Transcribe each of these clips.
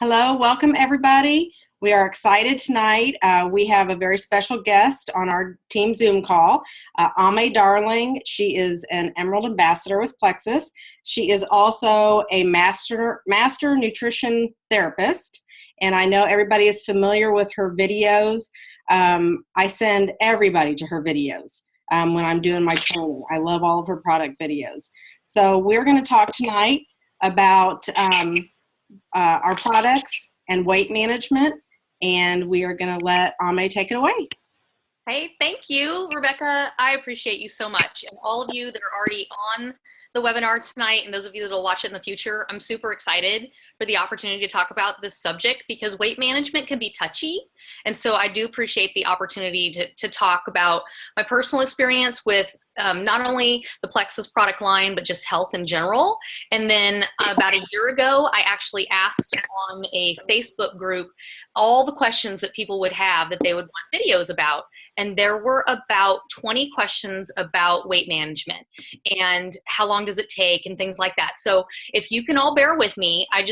Hello, welcome everybody. We are excited tonight. We have a very special guest on our team Zoom call, Aimée Darling. She is an Emerald Ambassador with Plexus. She is also a master nutrition therapist, and I know everybody is familiar with her videos. I send everybody to her videos when I'm doing my training. I love all of her product videos. So we're going to talk tonight about our products and weight management, and we are going to let Aimée take it away. Hey, thank you, Rebecca. I appreciate you so much. And all of you that are already on the webinar tonight, and those of you that will watch it in the future, I'm super excited for the opportunity to talk about this subject because weight management can be touchy. And so I do appreciate the opportunity to talk about my personal experience with not only the Plexus product line, but just health in general. And then about a year ago, I actually asked on a Facebook group all the questions that people would have that they would want videos about. And there were about 20 questions about weight management and how long does it take and things like that. So if you can all bear with me, I'm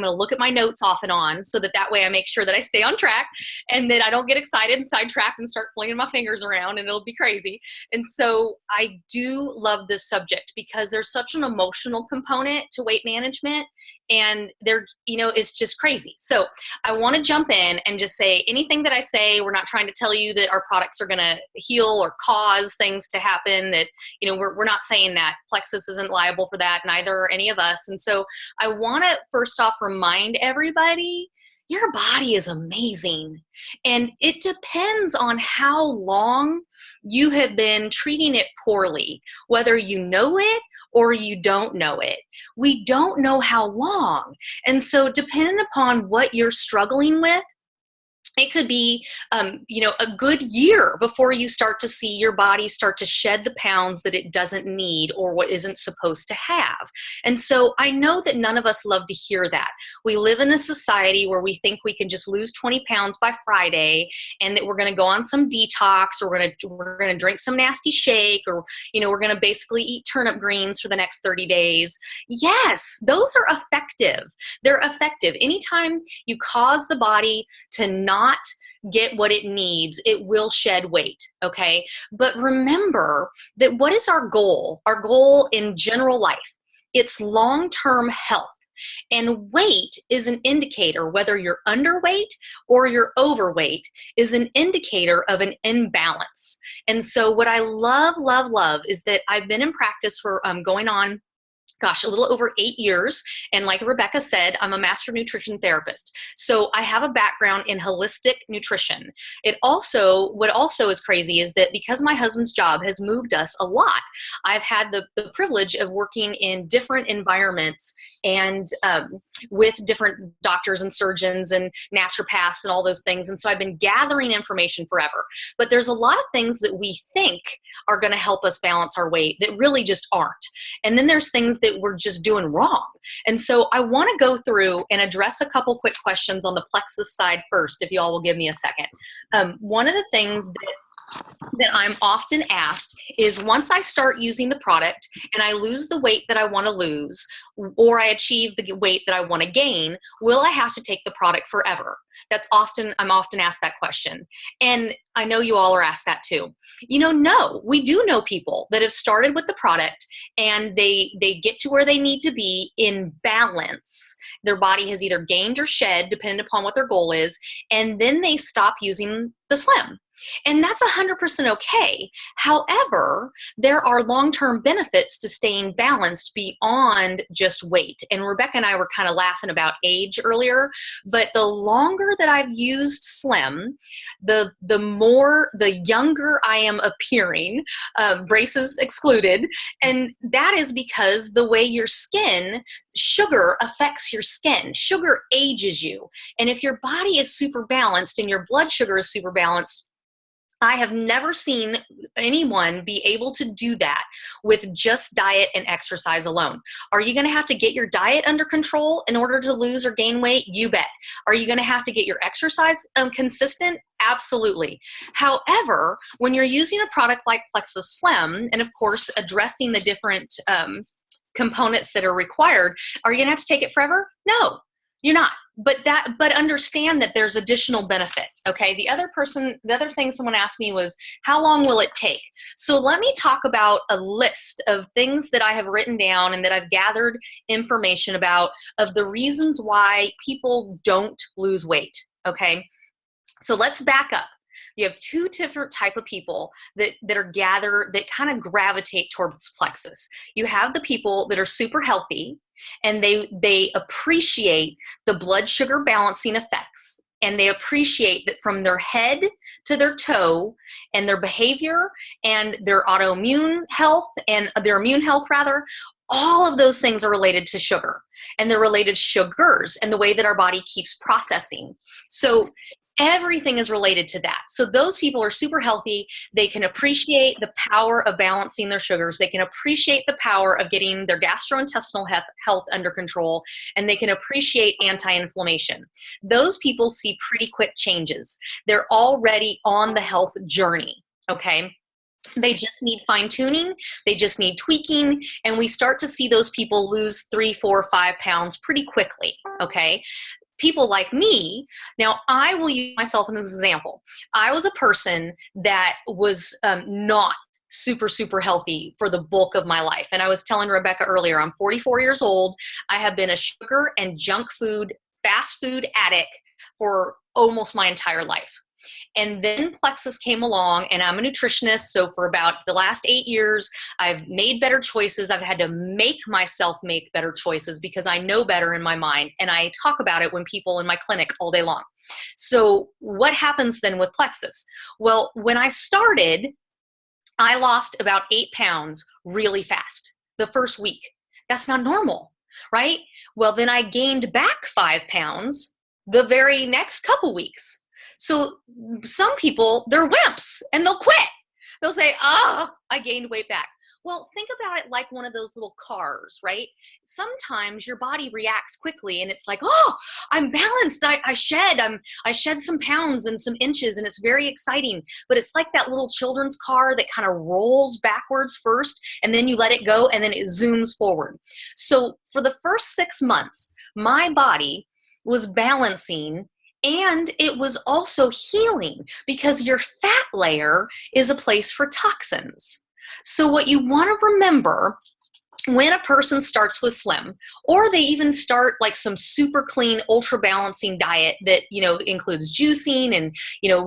going to look at my notes off and on so that way I make sure that I stay on track and that I don't get excited and sidetracked and start flinging my fingers around and it'll be crazy. And so I do love this subject because there's such an emotional component to weight management, and it's just crazy. So I want to jump in and just say anything that I say, we're not trying to tell you that our products are going to heal or cause things to happen that, we're not saying that. Plexus isn't liable for that, neither are any of us. And so I want to first off remind everybody, your body is amazing. And it depends on how long you have been treating it poorly, whether you know it or you don't know it. We don't know how long. And so depending upon what you're struggling with, it could be, a good year before you start to see your body start to shed the pounds that it doesn't need or what isn't supposed to have. And so I know that none of us love to hear that. We live in a society where we think we can just lose 20 pounds by Friday and that we're going to go on some detox or we're going to drink some nasty shake or, we're going to basically eat turnip greens for the next 30 days. Yes, those are effective. They're effective. Anytime you cause the body to not get what it needs, it will shed weight, okay? But remember that what is our goal? Our goal in general life, it's long-term health. And weight is an indicator, whether you're underweight or you're overweight, is an indicator of an imbalance. And so what I love is that I've been in practice for going on a little over 8 years. And like Rebecca said, I'm a master nutrition therapist. So I have a background in holistic nutrition. What also is crazy is that because my husband's job has moved us a lot, I've had the privilege of working in different environments and with different doctors and surgeons and naturopaths and all those things. And so I've been gathering information forever. But there's a lot of things that we think are going to help us balance our weight that really just aren't. And then there's things that we're just doing wrong. And so I want to go through and address a couple quick questions on the Plexus side first, if you all will give me a second. One of the things that I'm often asked is once I start using the product and I lose the weight that I want to lose or I achieve the weight that I want to gain, will I have to take the product forever? I'm often asked that question. And I know you all are asked that too. No, we do know people that have started with the product and they get to where they need to be in balance. Their body has either gained or shed, depending upon what their goal is, and then they stop using the Slim. And that's 100% okay. However, there are long-term benefits to staying balanced beyond just weight. And Rebecca and I were kind of laughing about age earlier, but the longer that I've used Slim, the younger I am appearing, braces excluded. And that is because the way your sugar affects your skin. Sugar ages you. And if your body is super balanced and your blood sugar is super balanced, I have never seen anyone be able to do that with just diet and exercise alone. Are you going to have to get your diet under control in order to lose or gain weight? You bet. Are you going to have to get your exercise consistent? Absolutely. However, when you're using a product like Plexus Slim, and of course addressing the different components that are required, are you going to have to take it forever? No. You're not. but understand that there's additional benefit. Okay. The other thing someone asked me was, how long will it take? So let me talk about a list of things that I have written down and that I've gathered information about, of the reasons why people don't lose weight. Okay. So let's back up. You have two different type of people that kind of gravitate towards Plexus. You have the people that are super healthy, and they appreciate the blood sugar balancing effects, and they appreciate that from their head to their toe, and their behavior and their autoimmune health, and their immune health rather, all of those things are related to sugar, and they're related to sugars and the way that our body keeps processing. So everything is related to that. So those people are super healthy. They can appreciate the power of balancing their sugars. They can appreciate the power of getting their gastrointestinal health under control, and they can appreciate anti-inflammation. Those people see pretty quick changes. They're already on the health journey, okay? They just need fine tuning. They just need tweaking. And we start to see those people lose 3, 4, 5 pounds pretty quickly, okay? People like me, now I will use myself as an example. I was a person that was not super healthy for the bulk of my life. And I was telling Rebecca earlier, I'm 44 years old. I have been a sugar and junk food, fast food addict for almost my entire life. And then Plexus came along, and I'm a nutritionist. So for about the last 8 years, I've made better choices. I've had to make myself make better choices because I know better in my mind. And I talk about it when people in my clinic all day long. So what happens then with Plexus? Well, when I started, I lost about 8 pounds really fast the first week. That's not normal, right? Well, then I gained back 5 pounds the very next couple weeks. So some people, they're wimps and they'll quit. They'll say, I gained weight back. Well, think about it like one of those little cars, right? Sometimes your body reacts quickly and it's like, I'm balanced. I shed some pounds and some inches, and it's very exciting. But it's like that little children's car that kind of rolls backwards first, and then you let it go, and then it zooms forward. So for the first 6 months, my body was balancing, and it was also healing, because your fat layer is a place for toxins. So what you want to remember when a person starts with slim, or they even start like some super clean, ultra balancing diet that, includes juicing and,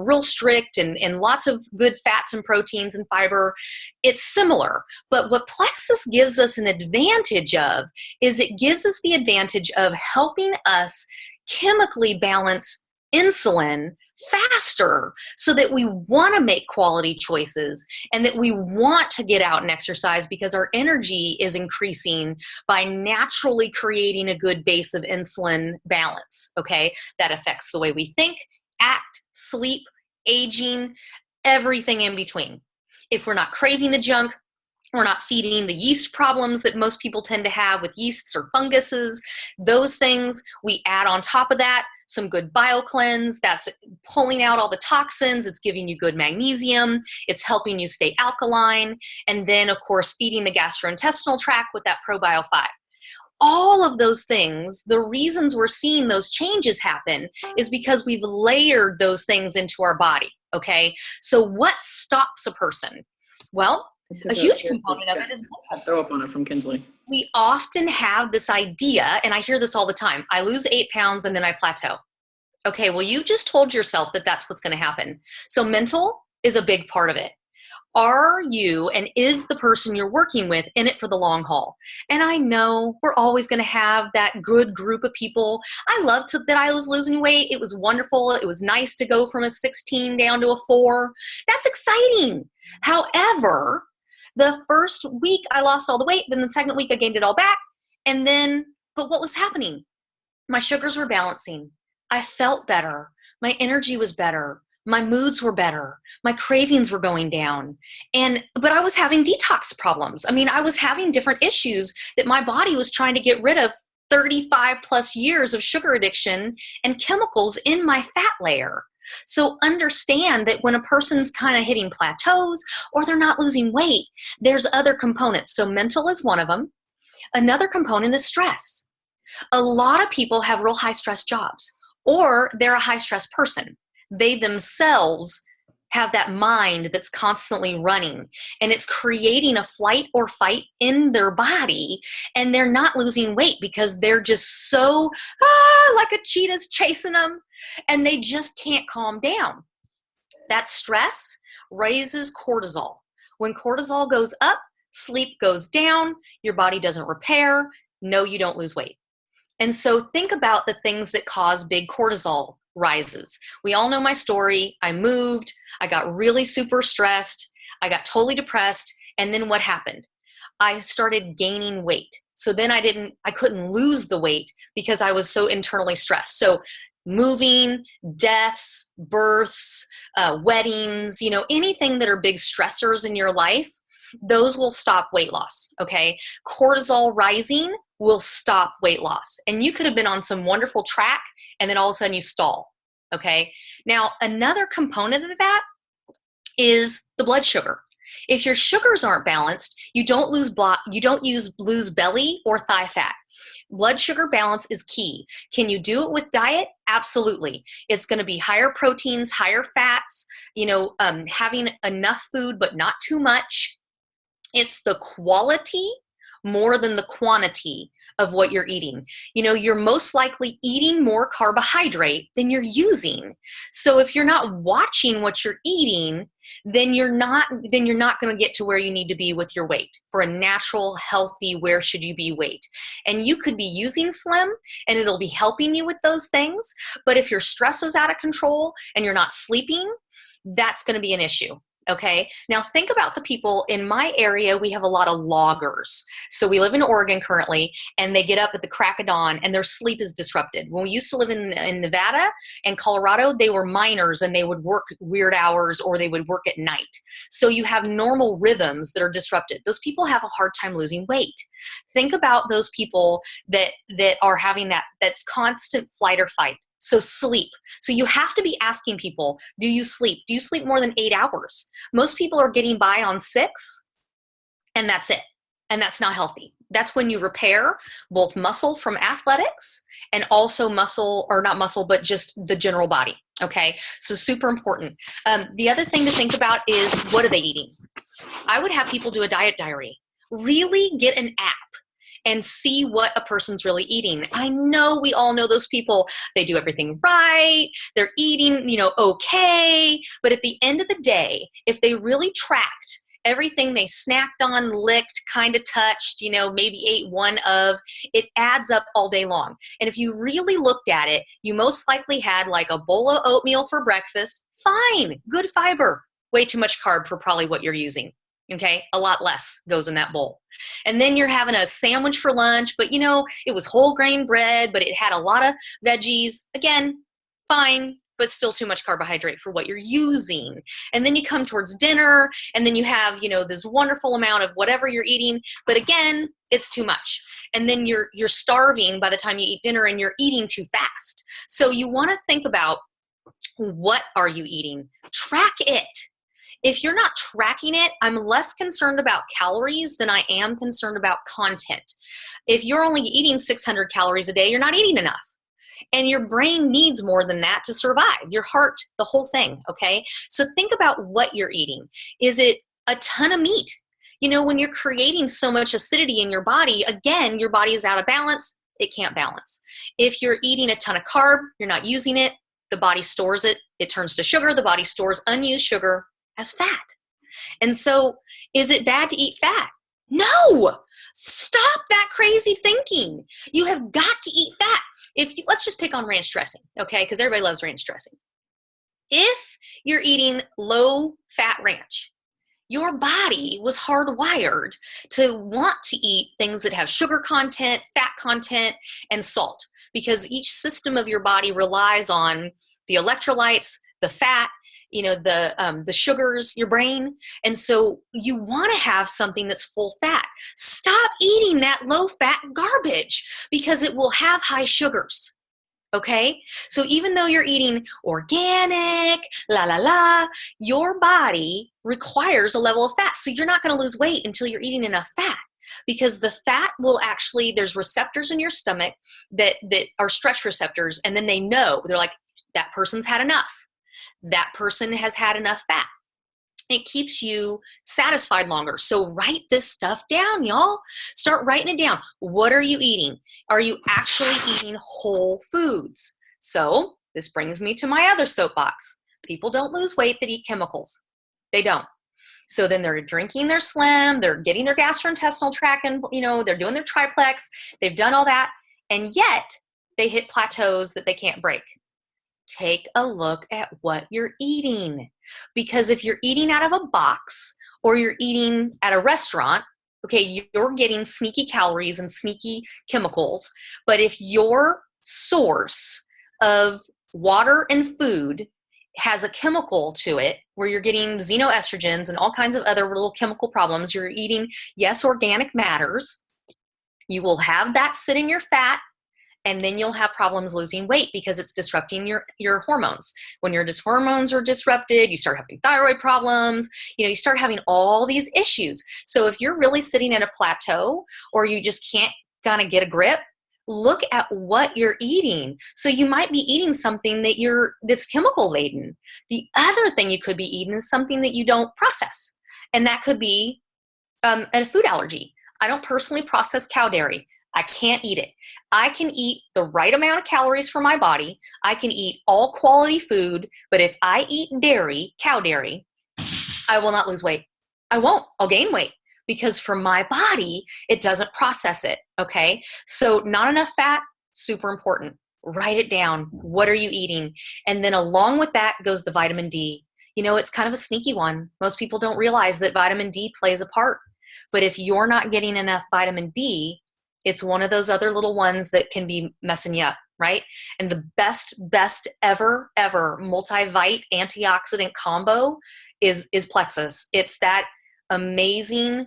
real strict and lots of good fats and proteins and fiber, it's similar. But what Plexus gives us an advantage of is it gives us the advantage of helping us chemically balance insulin faster, so that we want to make quality choices and that we want to get out and exercise, because our energy is increasing by naturally creating a good base of insulin balance. Okay. That affects the way we think, act, sleep, aging, everything in between. If we're not craving the junk, we're not feeding the yeast problems that most people tend to have with yeasts or funguses, those things, we add on top of that some good BioCleanse. That's pulling out all the toxins. It's giving you good magnesium. It's helping you stay alkaline. And then, of course, feeding the gastrointestinal tract with that ProBio 5. All of those things, the reasons we're seeing those changes happen is because we've layered those things into our body, okay? So what stops a person? Well, a huge component of it is throw up on it from Kinsley. We often have this idea, and I hear this all the time, I lose 8 pounds and then I plateau. Okay, well, you just told yourself that that's what's going to happen. So mental is a big part of it. Are you, and is the person you're working with, in it for the long haul? And I know we're always going to have that good group of people. I loved that I was losing weight. It was wonderful. It was nice to go from a 16 down to a 4. That's exciting. However, the first week I lost all the weight, then the second week I gained it all back. But what was happening? My sugars were balancing. I felt better. My energy was better. My moods were better. My cravings were going down. But I was having detox problems. I mean, I was having different issues that my body was trying to get rid of 35 plus years of sugar addiction and chemicals in my fat layer. So understand that when a person's kind of hitting plateaus or they're not losing weight, there's other components. So mental is one of them. Another component is stress. A lot of people have real high stress jobs, or they're a high stress person. They themselves have that mind that's constantly running, and it's creating a flight or fight in their body, and they're not losing weight because they're just so like a cheetah's chasing them, and they just can't calm down. That stress raises cortisol. When cortisol goes up, sleep goes down, your body doesn't repair. No, you don't lose weight. And so think about the things that cause big cortisol rises. We all know my story. I moved, I got really super stressed, I got totally depressed, and then what happened? I started gaining weight. So then I couldn't lose the weight because I was so internally stressed. So moving, deaths, births, weddings, anything that are big stressors in your life, those will stop weight loss, okay? Cortisol rising will stop weight loss. And you could have been on some wonderful track, and then all of a sudden you stall, okay? Now, another component of that is the blood sugar. If your sugars aren't balanced, you don't lose belly or thigh fat. Blood sugar balance is key. Can you do it with diet? Absolutely. It's going to be higher proteins, higher fats, having enough food, but not too much. It's the quality more than the quantity of what you're eating. You're most likely eating more carbohydrate than you're using. So if you're not watching what you're eating, then you're not going to get to where you need to be with your weight for a natural, healthy, where should you be weight. And you could be using Slim and it'll be helping you with those things. But if your stress is out of control and you're not sleeping, that's going to be an issue. Okay. Now think about the people in my area. We have a lot of loggers. So we live in Oregon currently, and they get up at the crack of dawn and their sleep is disrupted. When we used to live in Nevada and Colorado, they were miners and they would work weird hours or they would work at night. So you have normal rhythms that are disrupted. Those people have a hard time losing weight. Think about those people that are having that's constant flight or fight. So sleep. So you have to be asking people, do you sleep? Do you sleep more than 8 hours? Most people are getting by on 6, and that's it. And that's not healthy. That's when you repair both muscle from athletics and also muscle, or not muscle, but just the general body. Okay. So super important. The other thing to think about is, what are they eating? I would have people do a diet diary. Really get an app and see what a person's really eating. I know we all know those people. They do everything right. They're eating, okay. But at the end of the day, if they really tracked everything they snacked on, licked, kind of touched, maybe ate one of, it adds up all day long. And if you really looked at it, you most likely had like a bowl of oatmeal for breakfast. Fine, good fiber. Way too much carb for probably what you're using. Okay, a lot less goes in that bowl. And then you're having a sandwich for lunch, but it was whole grain bread, but it had a lot of veggies. Again, fine, but still too much carbohydrate for what you're using. And then you come towards dinner, and then you have, this wonderful amount of whatever you're eating, but again, it's too much. And then you're starving by the time you eat dinner, and you're eating too fast. So you want to think about, what are you eating? Track it. If you're not tracking it, I'm less concerned about calories than I am concerned about content. If you're only eating 600 calories a day, you're not eating enough. And your brain needs more than that to survive. Your heart, the whole thing, okay? So think about what you're eating. Is it a ton of meat? When you're creating so much acidity in your body, again, your body is out of balance. It can't balance. If you're eating a ton of carb, you're not using it, the body stores it. It turns to sugar. The body stores unused sugar as fat. And so is it bad to eat fat? No. Stop that crazy thinking. You have got to eat fat. Let's just pick on ranch dressing, okay? Because everybody loves ranch dressing. If you're eating low fat ranch, your body was hardwired to want to eat things that have sugar content, fat content, and salt, because each system of your body relies on the electrolytes, the fat, the sugars, your brain. And so you want to have something that's full fat. Stop eating that low fat garbage because it will have high sugars. Okay. So even though you're eating organic, your body requires a level of fat. So you're not going to lose weight until you're eating enough fat. because the fat will actually, there's receptors in your stomach that are stretch receptors, and then they know, they're like, that person's had enough. That person has had enough fat. It keeps you satisfied longer. So write this stuff down, y'all. Start writing it down. What are you eating? Are you actually eating whole foods? So this brings me to my other soapbox. People don't lose weight that eat chemicals. They don't. So then they're drinking their Slim, they're getting their gastrointestinal tract, and they're doing their triplex. They've done all that, and yet they hit plateaus that they can't break. Take a look at what you're eating. Because if you're eating out of a box or you're eating at a restaurant, okay, you're getting sneaky calories and sneaky chemicals. But if your source of water and food has a chemical to it where you're getting xenoestrogens and all kinds of other little chemical problems, you're eating, yes, organic matters, you will have that sit in your fat. And then you'll have problems losing weight because it's disrupting your hormones. When your hormones are disrupted, you start having thyroid problems, you start having all these issues. So if you're really sitting at a plateau or you just can't kind of get a grip, look at what you're eating. So you might be eating something that's chemical laden. The other thing you could be eating is something that you don't process. And that could be a food allergy. I don't personally process cow dairy. I can't eat it. I can eat the right amount of calories for my body. I can eat all quality food, but if I eat dairy, cow dairy, I will not lose weight. I won't. I'll gain weight because for my body, it doesn't process it, okay? So not enough fat, super important. Write it down. What are you eating? And then along with that goes the vitamin D. It's kind of a sneaky one. Most people don't realize that vitamin D plays a part. But if you're not getting enough vitamin D, it's one of those other little ones that can be messing you up, right? And the best ever multivite antioxidant combo is Plexus. It's that amazing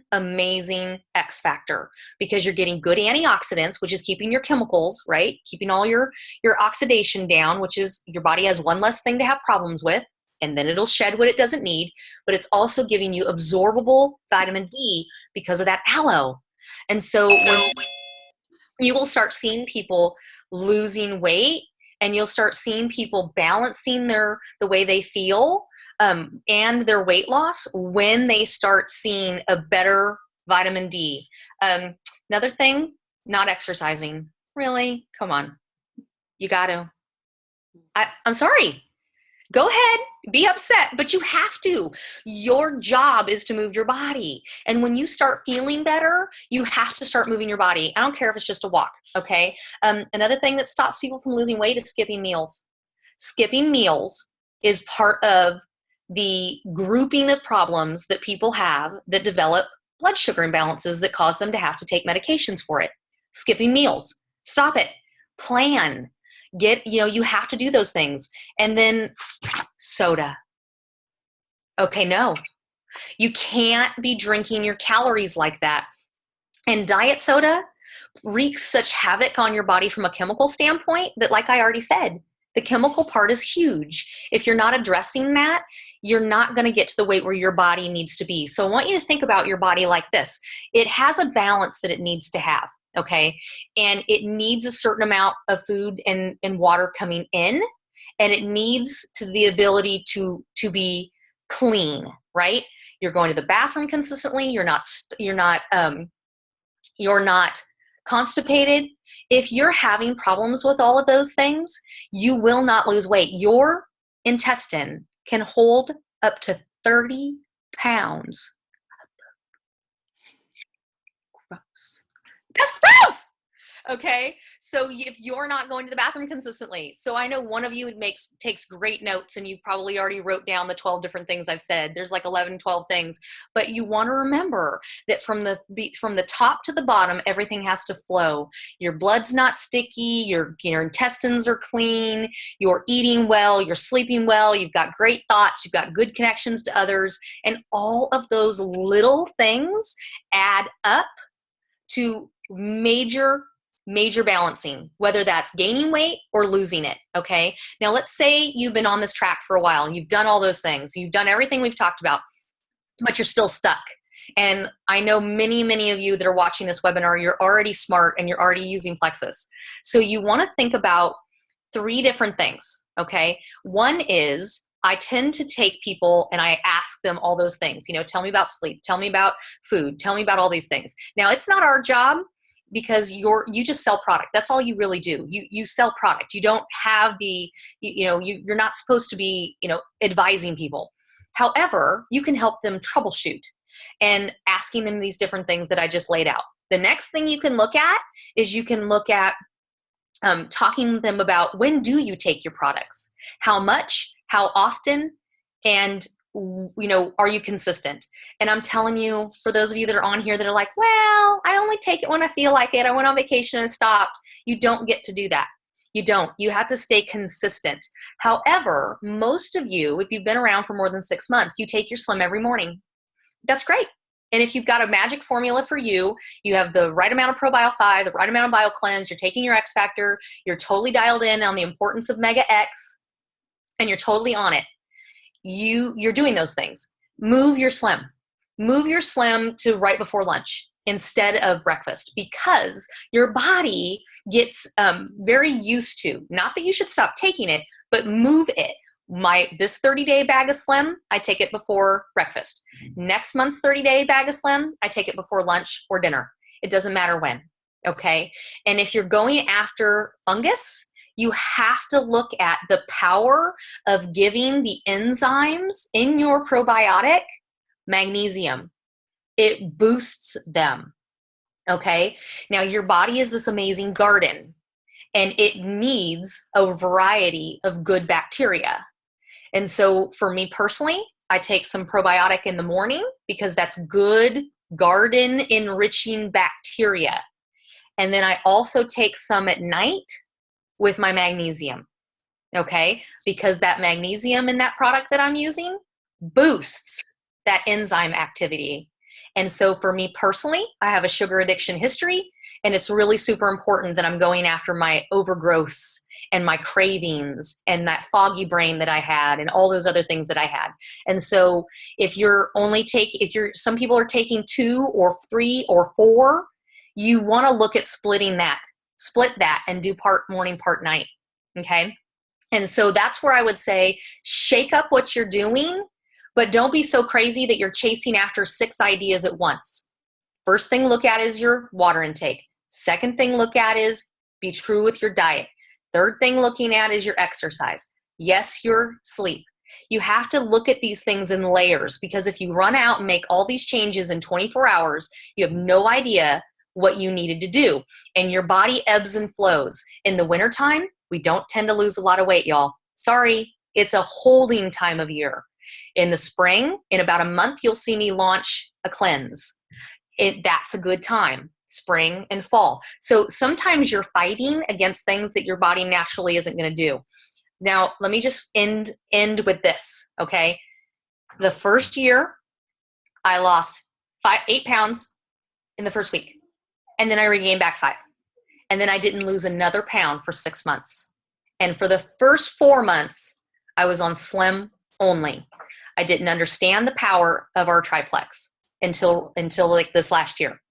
X factor because you're getting good antioxidants, which is keeping your chemicals, right? Keeping all your oxidation down, which is your body has one less thing to have problems with, and then it'll shed what it doesn't need. But it's also giving you absorbable vitamin D because of that aloe. And so when you will start seeing people losing weight, and you'll start seeing people balancing the way they feel and their weight loss when they start seeing a better vitamin D. Another thing, not exercising. Really? Come on. You got to. I'm sorry. Go ahead, be upset, but you have to. Your job is to move your body. And when you start feeling better, you have to start moving your body. I don't care if it's just a walk, okay? Another thing that stops people from losing weight is skipping meals. Skipping meals is part of the grouping of problems that people have that develop blood sugar imbalances that cause them to have to take medications for it. Skipping meals. Stop it. Plan. You have to do those things. And then soda. Okay, no. You can't be drinking your calories like that. And diet soda wreaks such havoc on your body from a chemical standpoint that, like I already said, the chemical part is huge. If you're not addressing that, you're not going to get to the weight where your body needs to be. So I want you to think about your body like this. It has a balance that it needs to have, okay? And it needs a certain amount of food and water coming in, and it needs to the ability to be clean, right? You're going to the bathroom consistently. You're not constipated. If you're having problems with all of those things, you will not lose weight. Your intestine can hold up to 30 pounds. Gross. That's gross! Okay? So if you're not going to the bathroom consistently, so I know one of you takes great notes, and you probably already wrote down the 12 different things I've said. There's like 11, 12 things, but you want to remember that from the top to the bottom, everything has to flow. Your blood's not sticky. Your intestines are clean. You're eating well. You're sleeping well. You've got great thoughts. You've got good connections to others, and all of those little things add up to major balancing, whether that's gaining weight or losing it, okay? Now, let's say you've been on this track for a while and you've done all those things. You've done everything we've talked about, but you're still stuck. And I know many of you that are watching this webinar, you're already smart and you're already using Plexus. So you want to think about 3 different things, okay? One is, I tend to take people and I ask them all those things. You know, tell me about sleep, tell me about food, tell me about all these things. Now, it's not our job, because you just sell product. That's all you really do. You sell product. You don't have the, you're not supposed to be, advising people. However, you can help them troubleshoot and asking them these different things that I just laid out. The next thing you can look at is you can look at talking to them about, when do you take your products? How much? How often? And are you consistent? And I'm telling you, for those of you that are on here that are like, well, I only take it when I feel like it. I went on vacation and stopped. You don't get to do that. You don't. You have to stay consistent. However, most of you, if you've been around for more than 6 months, you take your Slim every morning. That's great. And if you've got a magic formula for you, you have the right amount of ProBio 5, the right amount of BioCleanse, you're taking your X Factor, you're totally dialed in on the importance of Mega X, and you're totally on it. You're doing those things. Move your Slim. Move your Slim to right before lunch instead of breakfast, because your body gets very used to, not that you should stop taking it, but move it. This 30-day bag of Slim, I take it before breakfast. Next month's 30-day bag of Slim, I take it before lunch or dinner. It doesn't matter when, okay? And if you're going after fungus, you have to look at the power of giving the enzymes in your probiotic magnesium. It boosts them, okay? Now, your body is this amazing garden, and it needs a variety of good bacteria. And so for me personally, I take some probiotic in the morning because that's good garden enriching bacteria. And then I also take some at night with my magnesium, okay? Because that magnesium in that product that I'm using boosts that enzyme activity. And so for me personally, I have a sugar addiction history, and it's really super important that I'm going after my overgrowths and my cravings and that foggy brain that I had and all those other things that I had. And so if some people are taking 2 or 3 or 4, you want to look at splitting that. Split that and do part morning, part night, okay? And so that's where I would say, shake up what you're doing, but don't be so crazy that you're chasing after 6 ideas at once. First thing look at is your water intake. Second thing look at is be true with your diet. Third thing looking at is your exercise. Yes, your sleep. You have to look at these things in layers, because if you run out and make all these changes in 24 hours, you have no idea what you needed to do. And your body ebbs and flows. In the wintertime, we don't tend to lose a lot of weight, y'all. Sorry, it's a holding time of year. In the spring, in about a month, you'll see me launch a cleanse. That's a good time, spring and fall. So sometimes you're fighting against things that your body naturally isn't going to do. Now, let me just end with this, okay? The first year, I lost 8 pounds in the first week. And then I regained back 5. And then I didn't lose another pound for 6 months. And for the first 4 months, I was on Slim only. I didn't understand the power of our triplex until like this last year.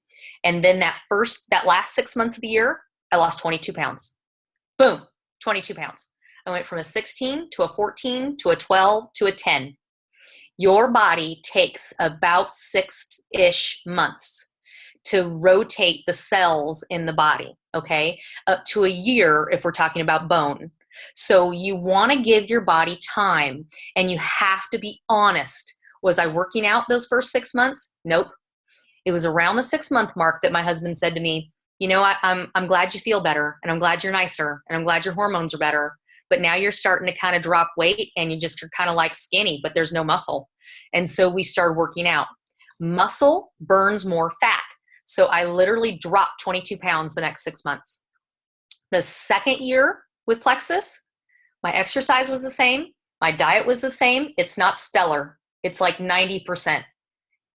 And then that last 6 months of the year, I lost 22 pounds. Boom, 22 pounds. I went from a 16 to a 14 to a 12 to a 10. Your body takes about 6-ish months to rotate the cells in the body, okay? Up to a year if we're talking about bone. So you want to give your body time, and you have to be honest. Was I working out those first 6 months? Nope. It was around the 6-month mark that my husband said to me, I'm glad you feel better, and I'm glad you're nicer, and I'm glad your hormones are better, but now you're starting to kind of drop weight, and you're kind of like skinny, but there's no muscle. And so we started working out. Muscle burns more fat. So I literally dropped 22 pounds the next 6 months. The second year with Plexus, my exercise was the same. My diet was the same. It's not stellar. It's like 90%.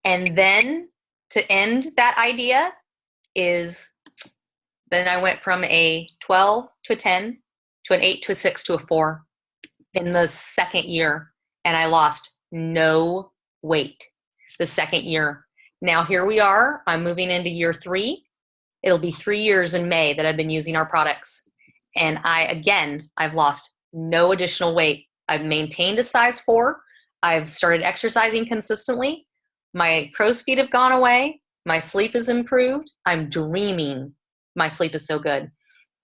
And then to end that idea is, then I went from a 12 to a 10 to an 8 to a 6 to a 4 in the second year. And I lost no weight the second year. Now here we are. I'm moving into year 3. It'll be 3 years in May that I've been using our products. And I've lost no additional weight. I've maintained a size 4. I've started exercising consistently. My crow's feet have gone away. My sleep has improved. I'm dreaming. My sleep is so good.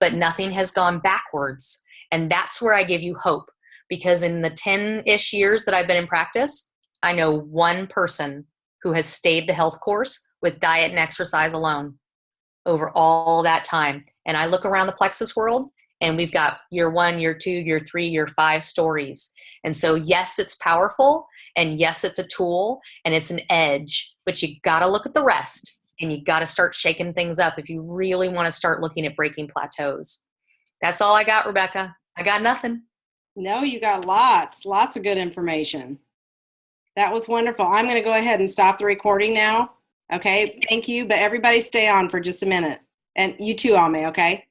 But nothing has gone backwards. And that's where I give you hope. Because in the 10-ish years that I've been in practice, I know one person who has stayed the health course with diet and exercise alone over all that time. And I look around the Plexus world, and we've got year 1, year 2, year 3, year 5 stories. And so, yes, it's powerful, and yes, it's a tool, and it's an edge, but you got to look at the rest, and you got to start shaking things up if you really want to start looking at breaking plateaus. That's all I got, Rebecca. I got nothing. No, you got lots of good information. That was wonderful. I'm going to go ahead and stop the recording now. Okay, thank you, but everybody stay on for just a minute. And you too, Aimée, okay?